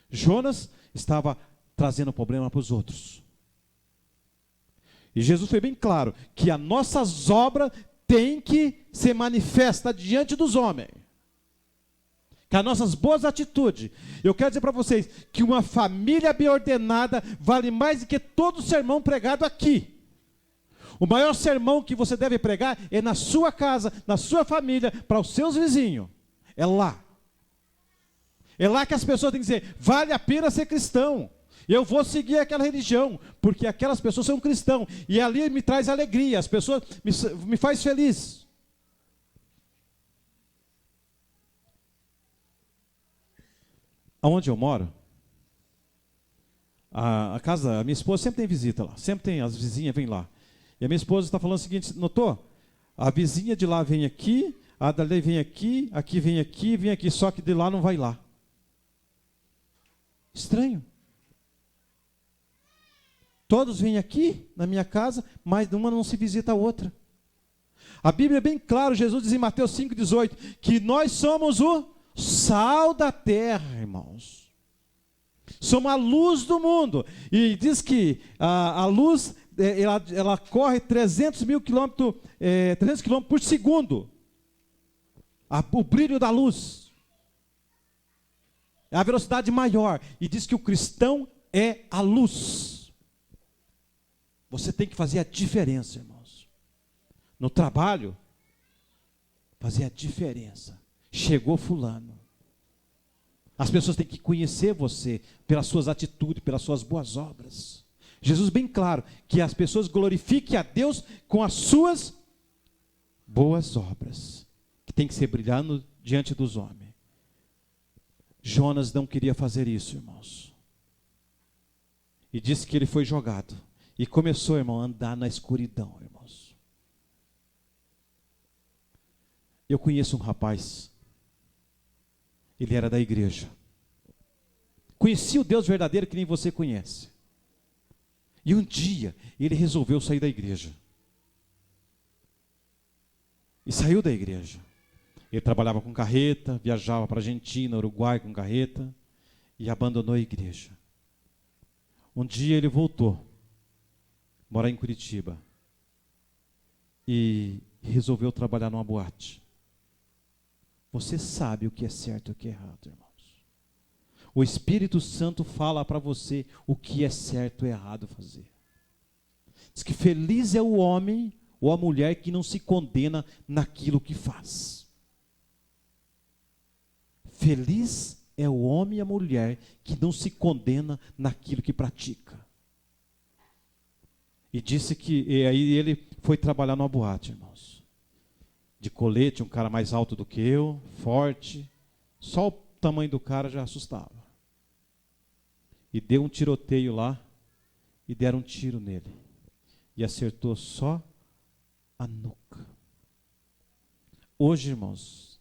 Jonas estava trazendo problema para os outros. E Jesus foi bem claro, que as nossas obras tem que ser manifesta diante dos homens. Que as nossas boas atitudes. Eu quero dizer para vocês que uma família bem ordenada vale mais do que todo sermão pregado aqui. O maior sermão que você deve pregar é na sua casa, na sua família, para os seus vizinhos. É lá. É lá que as pessoas têm que dizer, vale a pena ser cristão. Eu vou seguir aquela religião, porque aquelas pessoas são cristãos. E ali me traz alegria, as pessoas me faz feliz. Aonde eu moro, a casa, a minha esposa sempre tem visita lá. Sempre tem, as vizinhas vêm lá. E a minha esposa está falando o seguinte, notou? A vizinha de lá vem aqui, a dali vem aqui, aqui vem aqui, vem aqui, só que de lá não vai lá. Estranho. Todos vêm aqui na minha casa, mas uma não se visita a outra. A Bíblia é bem clara, Jesus diz em Mateus 5,18, que nós somos o sal da terra, irmãos. Somos a luz do mundo. E diz que a luz, ela corre 300 quilômetros por segundo. O brilho da luz. É a velocidade maior. E diz que o cristão é a luz. Você tem que fazer a diferença, irmãos. No trabalho, fazer a diferença. Chegou fulano. As pessoas têm que conhecer você pelas suas atitudes, pelas suas boas obras. Jesus bem claro que as pessoas glorifiquem a Deus com as suas boas obras, que tem que ser brilhando diante dos homens. Jonas não queria fazer isso, irmãos. E disse que ele foi jogado. E começou, irmão, a andar na escuridão, irmãos. Eu conheço um rapaz, ele era da igreja. Conhecia o Deus verdadeiro que nem você conhece. E um dia, ele resolveu sair da igreja. E saiu da igreja. Ele trabalhava com carreta, viajava para a Argentina, Uruguai com carreta, e abandonou a igreja. Um dia ele voltou, morar em Curitiba, e resolveu trabalhar numa boate. Você sabe o que é certo e o que é errado, irmãos. O Espírito Santo fala para você o que é certo e errado fazer. Diz que feliz é o homem ou a mulher que não se condena naquilo que faz. Feliz é o homem e a mulher que não se condena naquilo que pratica. E disse que, e aí ele foi trabalhar numa boate, irmãos. De colete, um cara mais alto do que eu, forte. Só o tamanho do cara já assustava. E deu um tiroteio lá, e deram um tiro nele. E acertou só a nuca. Hoje, irmãos,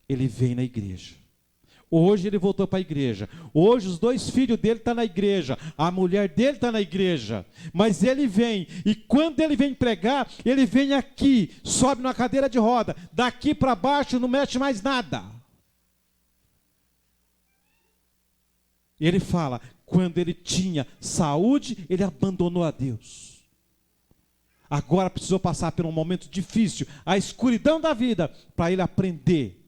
ele vem na igreja. Hoje ele voltou para a igreja. Hoje os 2 filhos dele estão na igreja. A mulher dele está na igreja. Mas ele vem. E quando ele vem pregar, ele vem aqui, sobe numa cadeira de roda. Daqui para baixo não mexe mais nada. Ele fala, quando ele tinha saúde, ele abandonou a Deus. Agora precisou passar por um momento difícil, a escuridão da vida, para ele aprender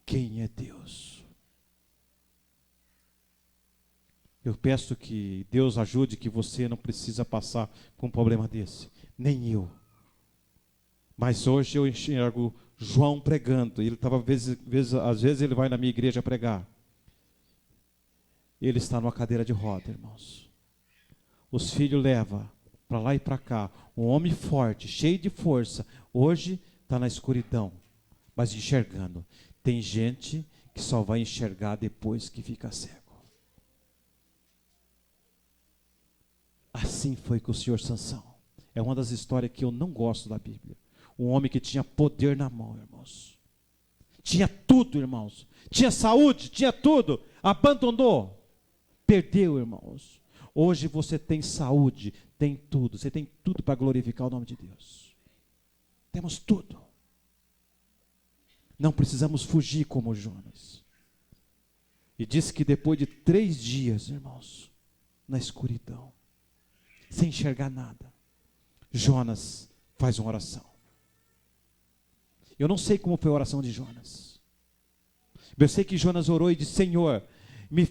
quem é Deus. Eu peço que Deus ajude, que você não precisa passar por um problema desse, nem eu. Mas hoje eu enxergo João pregando, ele estava, às vezes ele vai na minha igreja pregar. Ele está numa cadeira de roda, irmãos. Os filhos levam para lá e para cá. Um homem forte, cheio de força. Hoje está na escuridão, mas enxergando. Tem gente que só vai enxergar depois que fica cego. Assim foi com o senhor Sansão. É uma das histórias que eu não gosto da Bíblia. Um homem que tinha poder na mão, irmãos. Tinha tudo, irmãos. Tinha saúde, tinha tudo. Abandonou. Perdeu, irmãos. Hoje você tem saúde, tem tudo. Você tem tudo para glorificar o nome de Deus. Temos tudo. Não precisamos fugir como Jonas. E disse que depois de 3 dias, irmãos, na escuridão, sem enxergar nada, Jonas faz uma oração. Eu não sei como foi a oração de Jonas. Eu sei que Jonas orou e disse, Senhor,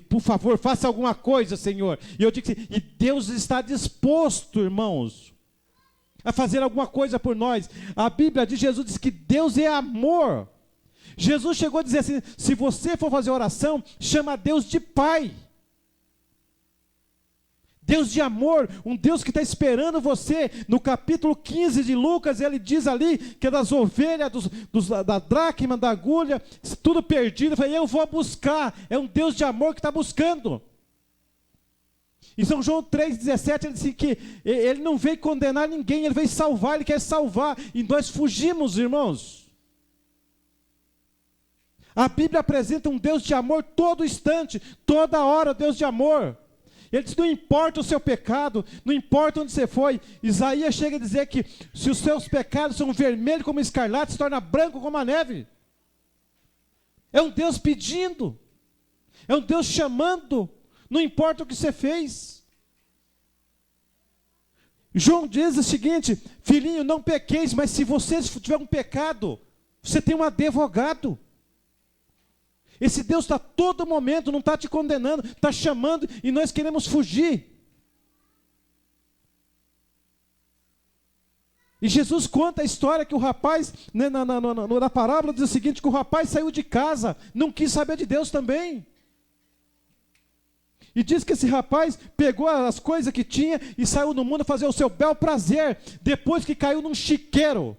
por favor, faça alguma coisa, Senhor. E eu digo e Deus está disposto, irmãos, a fazer alguma coisa por nós. A Bíblia de Jesus diz que Deus é amor. Jesus chegou a dizer assim, se você for fazer oração, chama Deus de Pai. Deus de amor, um Deus que está esperando você. No capítulo 15 de Lucas, ele diz ali que é das ovelhas, da dracma, da agulha, tudo perdido. Ele fala, eu vou buscar. É um Deus de amor que está buscando. Em São João 3,17, ele diz que ele não veio condenar ninguém, ele veio salvar, ele quer salvar. E nós fugimos, irmãos. A Bíblia apresenta um Deus de amor todo instante, toda hora, Deus de amor. Ele diz, não importa o seu pecado, não importa onde você foi. Isaías chega a dizer que se os seus pecados são vermelhos como escarlate, se torna branco como a neve. É um Deus pedindo, é um Deus chamando, não importa o que você fez. João diz o seguinte, filhinho, não pequeis, mas se você tiver um pecado, você tem um advogado. Esse Deus está a todo momento, não está te condenando, está chamando e nós queremos fugir. E Jesus conta a história que o rapaz, na parábola diz o seguinte, que o rapaz saiu de casa, não quis saber de Deus também. E diz que esse rapaz pegou as coisas que tinha e saiu no mundo fazer o seu bel prazer, depois que caiu num chiqueiro,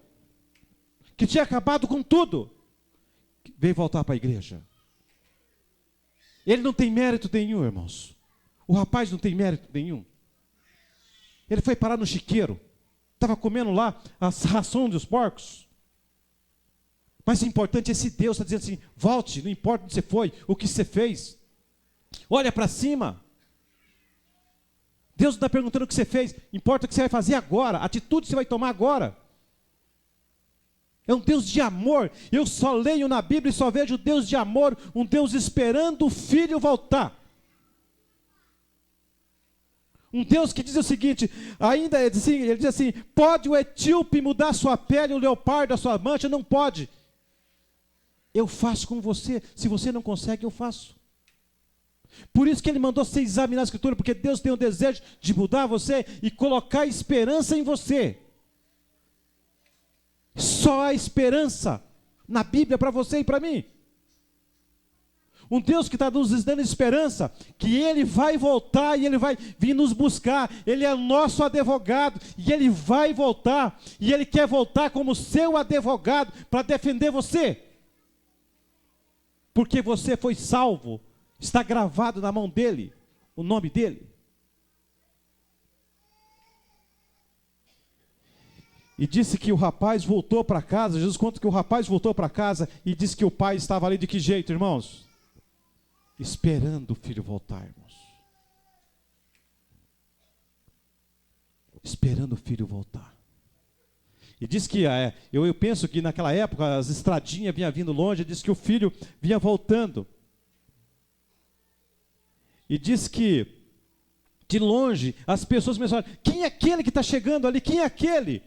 que tinha acabado com tudo, veio voltar para a igreja. Ele não tem mérito nenhum, irmãos. O rapaz não tem mérito nenhum. Ele foi parar no chiqueiro. Estava comendo lá a ração dos porcos. Mas o importante é esse Deus está dizendo assim, volte, não importa onde você foi, o que você fez. Olha para cima. Deus não está perguntando o que você fez, importa o que você vai fazer agora, a atitude que você vai tomar agora. É um Deus de amor. Eu só leio na Bíblia e só vejo Deus de amor, um Deus esperando o filho voltar. Um Deus que diz o seguinte, ainda ele diz assim, pode o etíope mudar sua pele, o leopardo a sua mancha? Não pode. Eu faço com você, se você não consegue, eu faço. Por isso que ele mandou você examinar a Escritura, porque Deus tem o desejo de mudar você e colocar esperança em você. Só há esperança na Bíblia para você e para mim. Um Deus que está nos dando esperança, que Ele vai voltar e Ele vai vir nos buscar. Ele é nosso advogado e Ele vai voltar. E Ele quer voltar como seu advogado para defender você. Porque você foi salvo, está gravado na mão dEle, o nome dEle. E disse que o rapaz voltou para casa. Jesus conta que o rapaz voltou para casa e disse que o pai estava ali de que jeito, irmãos? Esperando o filho voltar, irmãos. Esperando o filho voltar. E diz que, eu penso que naquela época as estradinhas vinham vindo longe, diz que o filho vinha voltando. E diz que, de longe, as pessoas começaram, quem é aquele que está chegando ali? Quem é aquele?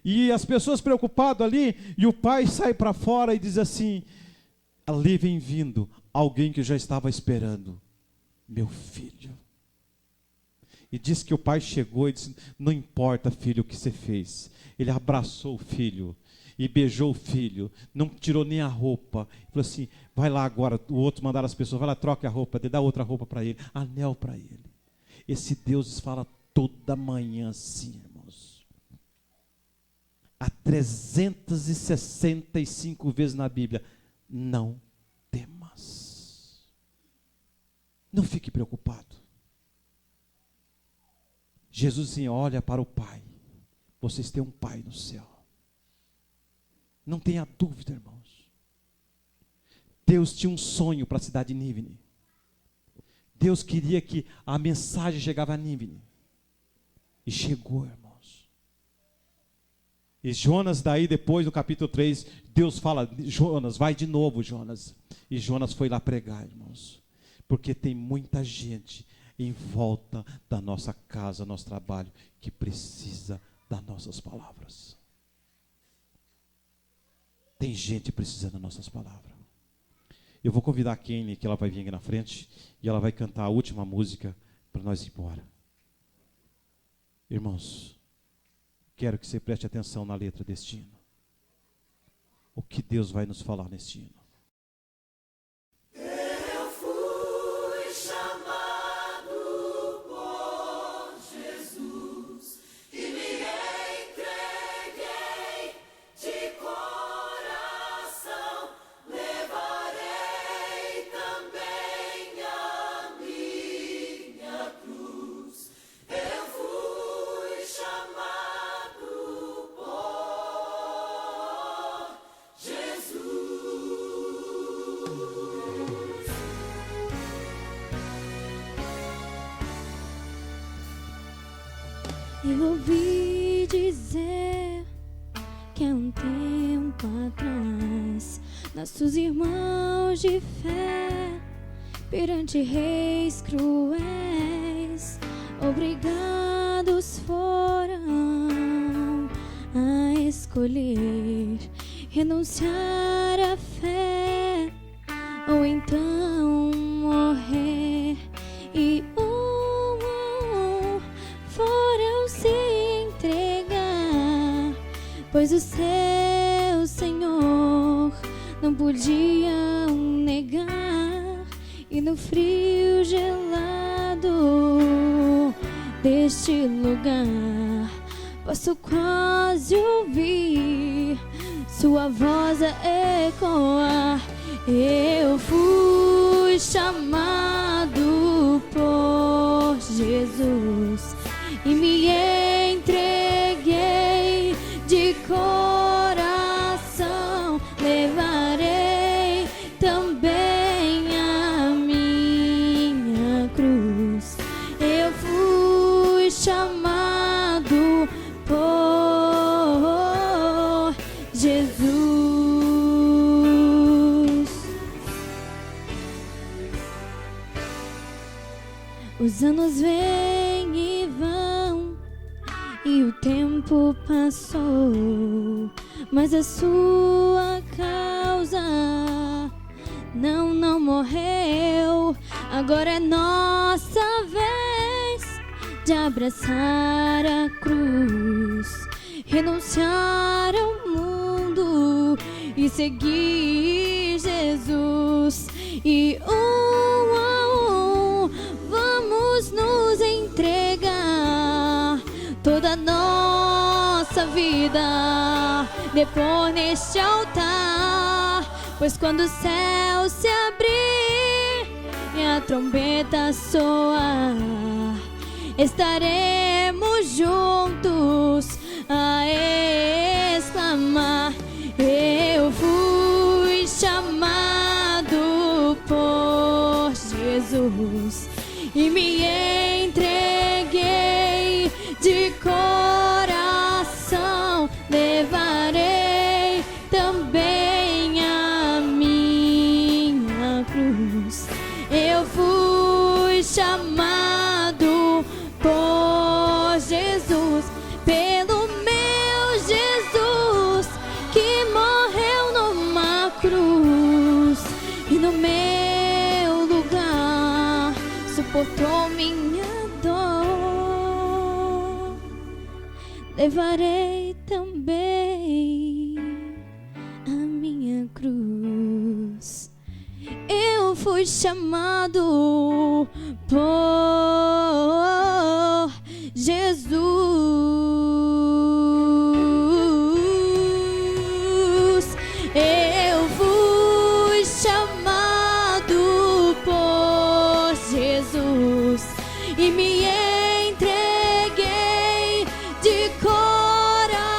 E as pessoas preocupadas ali, e o pai sai para fora e diz assim, ali vem vindo alguém que já estava esperando, meu filho. E diz que o pai chegou e disse, não importa, filho, o que você fez. Ele abraçou o filho e beijou o filho, não tirou nem a roupa. Falou assim, vai lá agora, o outro mandaram as pessoas, vai lá, troca a roupa, dá outra roupa para ele, anel para ele. Esse Deus fala toda manhã assim, irmãos. Há 365 vezes na Bíblia, não temas. Não fique preocupado. Jesus assim, olha para o Pai. Vocês têm um Pai no céu. Não tenha dúvida, irmãos. Deus tinha um sonho para a cidade de Nínive. Deus queria que a mensagem chegava a Nínive. E chegou, irmãos. E Jonas, daí depois do capítulo 3, Deus fala, Jonas, vai de novo, Jonas. E Jonas foi lá pregar, irmãos. Porque tem muita gente em volta da nossa casa, nosso trabalho, que precisa das nossas palavras. Tem gente precisando das nossas palavras. Eu vou convidar a Kenny, que ela vai vir aqui na frente, e ela vai cantar a última música para nós ir embora. Irmãos, quero que você preste atenção na letra deste hino. O que Deus vai nos falar neste hino. Eu ouvi dizer que há um tempo atrás nossos irmãos de fé perante reis cruéis obrigados foram a escolher renunciar à fé ou então morrer, e foram se entregar, pois o seu Senhor não podiam negar. E no frio gelado deste lugar posso quase ouvir sua voz a ecoar. Eu fui chamado por Jesus e me entreguei de coração, levarei também a minha cruz. Eu fui chamado por Jesus. Os anos vêm e vão e o tempo passou, mas a sua causa não morreu. Agora é nossa vez de abraçar a cruz, renunciar ao mundo e seguir Jesus. E vamos nos entregar toda a nossa vida, depor neste altar, pois quando o céu se abrir e a trombeta soar, estaremos juntos a amar. Eu fui chamado por Jesus e me entreguei de coração. Levarei também a minha cruz. Eu fui chamado por Jesus, pelo meu Jesus que morreu numa cruz e no meu lugar suportou minha dor. Levarei também a minha cruz. Eu fui chamado por Jesus. Eu fui chamado por Jesus e me entreguei de coração.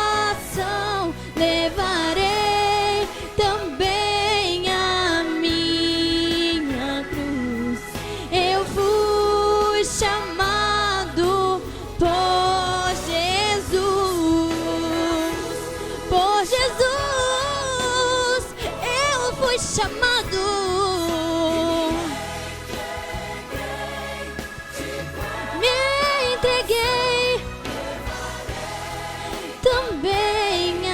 Levarei também a minha cruz. Eu fui chamado por Jesus. Por Jesus, eu fui chamado. Me entreguei também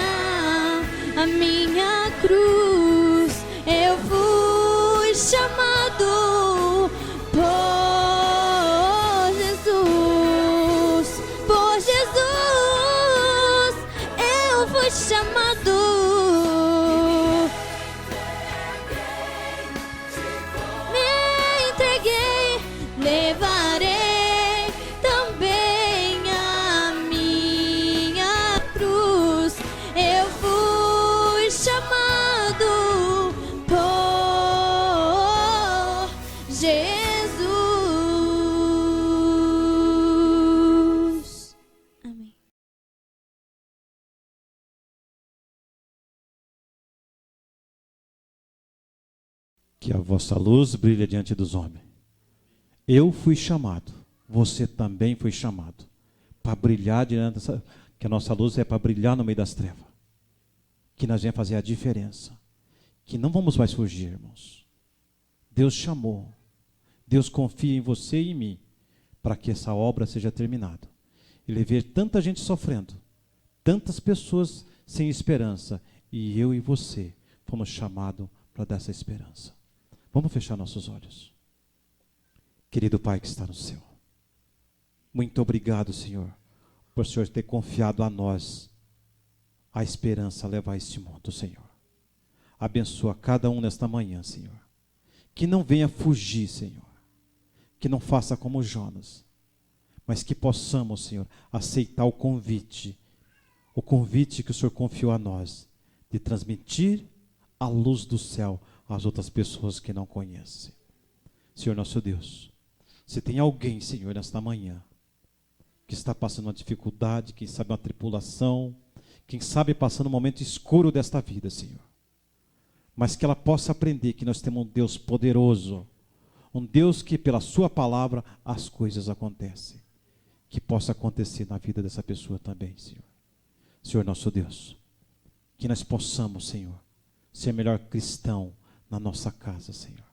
a minha cruz. Eu fui chamado por Jesus. Por Jesus, eu fui chamado. Me entreguei, levarei também a minha cruz. Eu fui chamado por Jesus. Amém. Que a vossa luz brilhe diante dos homens. Eu fui chamado, você também foi chamado para brilhar diante dessa, que a nossa luz é para brilhar no meio das trevas. Que nós venhamos fazer a diferença. Que não vamos mais fugir, irmãos. Deus chamou. Deus confia em você e em mim para que essa obra seja terminada. Ele vê tanta gente sofrendo, tantas pessoas sem esperança, e eu e você fomos chamados para dar essa esperança. Vamos fechar nossos olhos. Querido Pai que está no céu, muito obrigado, Senhor, por o Senhor ter confiado a nós a esperança a levar este mundo, Senhor. Abençoa cada um nesta manhã, Senhor. Que não venha fugir, Senhor. Que não faça como Jonas, mas que possamos, Senhor, aceitar o convite que o Senhor confiou a nós, de transmitir a luz do céu às outras pessoas que não conhecem. Senhor nosso Deus, se tem alguém, Senhor, nesta manhã, que está passando uma dificuldade, quem sabe uma tribulação, quem sabe passando um momento escuro desta vida, Senhor, mas que ela possa aprender que nós temos um Deus poderoso, um Deus que pela sua palavra as coisas acontecem, que possa acontecer na vida dessa pessoa também, Senhor. Senhor nosso Deus, que nós possamos, Senhor, ser melhor cristão na nossa casa, Senhor.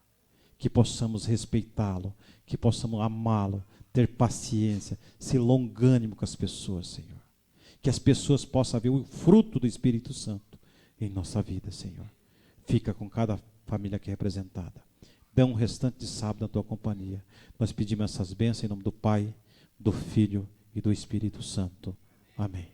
Que possamos respeitá-lo, que possamos amá-lo, ter paciência, ser longânimo com as pessoas, Senhor. Que as pessoas possam ver o fruto do Espírito Santo em nossa vida, Senhor. Fica com cada família aqui representada. Dá um restante de sábado na tua companhia. Nós pedimos essas bênçãos em nome do Pai, do Filho e do Espírito Santo. Amém.